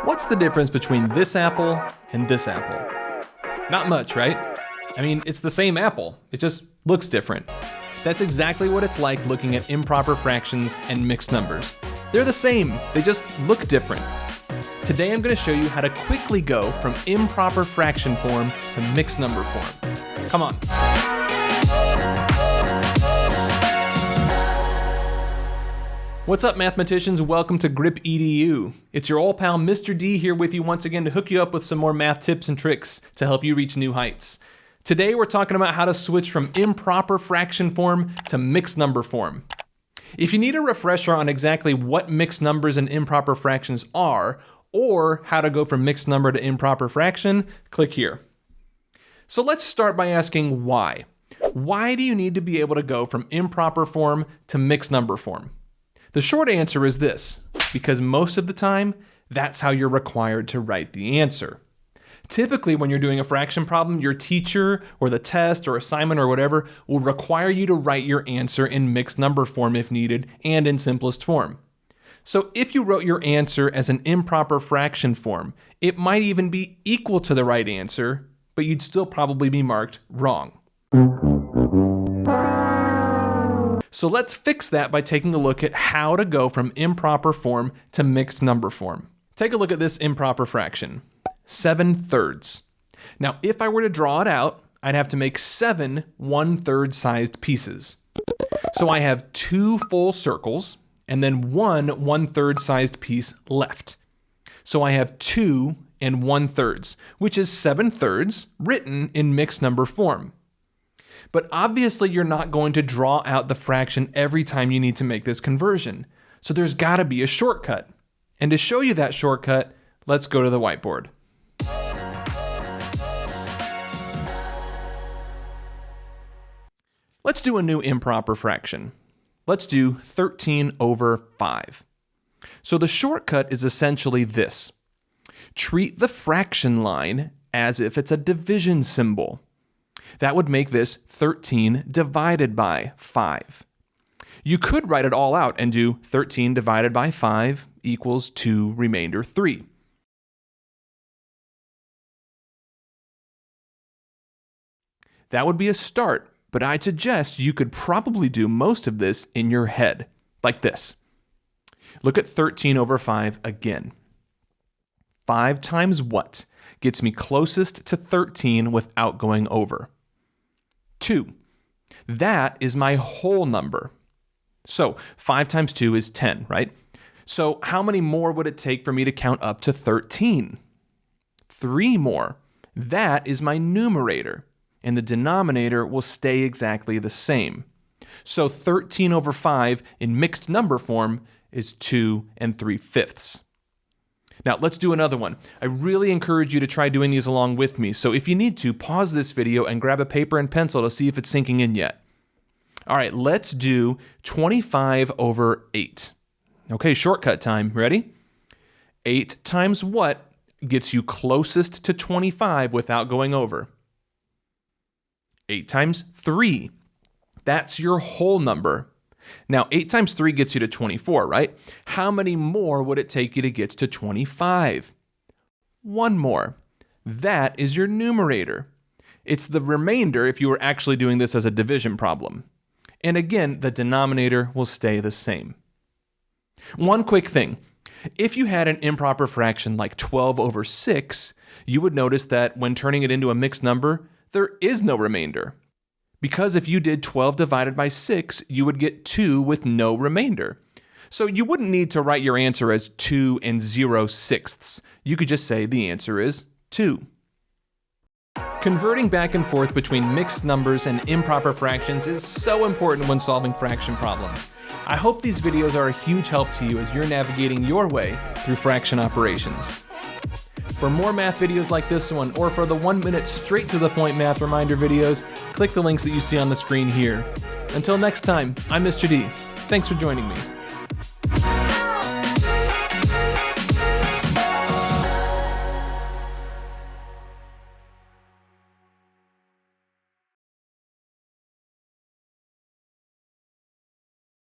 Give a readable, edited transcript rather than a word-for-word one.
What's the difference between this apple and this apple? Not much, right? I mean, it's the same apple, it just looks different. That's exactly what it's like looking at improper fractions and mixed numbers. They're the same, they just look different. Today I'm going to show you how to quickly go from improper fraction form to mixed number form. Come on. What's up, mathematicians? Welcome to Grip EDU. It's your old pal Mr. D here with you once again to hook you up with some more math tips and tricks to help you reach new heights. Today we're talking about how to switch from improper fraction form to mixed number form. If you need a refresher on exactly what mixed numbers and improper fractions are, or how to go from mixed number to improper fraction, click here. So let's start by asking why. Why do you need to be able to go from improper form to mixed number form? The short answer is this: because most of the time, that's how you're required to write the answer. Typically, when you're doing a fraction problem, your teacher or the test or assignment or whatever will require you to write your answer in mixed number form if needed and in simplest form. So if you wrote your answer as an improper fraction form, it might even be equal to the right answer, but you'd still probably be marked wrong. So let's fix that by taking a look at how to go from improper form to mixed number form. Take a look at this improper fraction, 7/3. Now, if I were to draw it out, I'd have to make 7 1/3 sized pieces. So I have 2 full circles and then 1 1/3 sized piece left. So I have 2 and 1/3, which is 7/3 written in mixed number form. But obviously you're not going to draw out the fraction every time you need to make this conversion. So there's gotta be a shortcut. And to show you that shortcut, let's go to the whiteboard. Let's do a new improper fraction. Let's do 13/5. So the shortcut is essentially this. Treat the fraction line as if it's a division symbol. That would make this 13 divided by 5. You could write it all out and do 13 divided by 5 equals 2 remainder 3. That would be a start, but I'd suggest you could probably do most of this in your head, like this. Look at 13/5 again. 5 times what gets me closest to 13 without going over? 2. That is my whole number. So 5 times 2 is 10, right? So how many more would it take for me to count up to 13? 3 more. That is my numerator, and the denominator will stay exactly the same. So 13/5 in mixed number form is 2 3/5. Now let's do another one. I really encourage you to try doing these along with me, so if you need to, pause this video and grab a paper and pencil to see if it's sinking in yet. All right, let's do 25/8. Okay, shortcut time. Ready? 8 times what gets you closest to 25 without going over? 8 times 3. That's your whole number. Now, 8 times 3 gets you to 24, right? How many more would it take you to get to 25? 1 more. That is your numerator. It's the remainder if you were actually doing this as a division problem. And again, the denominator will stay the same. One quick thing. If you had an improper fraction like 12/6, you would notice that when turning it into a mixed number, there is no remainder. Because if you did 12 divided by 6, you would get 2 with no remainder. So you wouldn't need to write your answer as 2 0/6. You could just say the answer is 2. Converting back and forth between mixed numbers and improper fractions is so important when solving fraction problems. I hope these videos are a huge help to you as you're navigating your way through fraction operations. For more math videos like this one, or for the 1-minute straight-to-the-point math reminder videos, click the links that you see on the screen here. Until next time, I'm Mr. D. Thanks for joining me.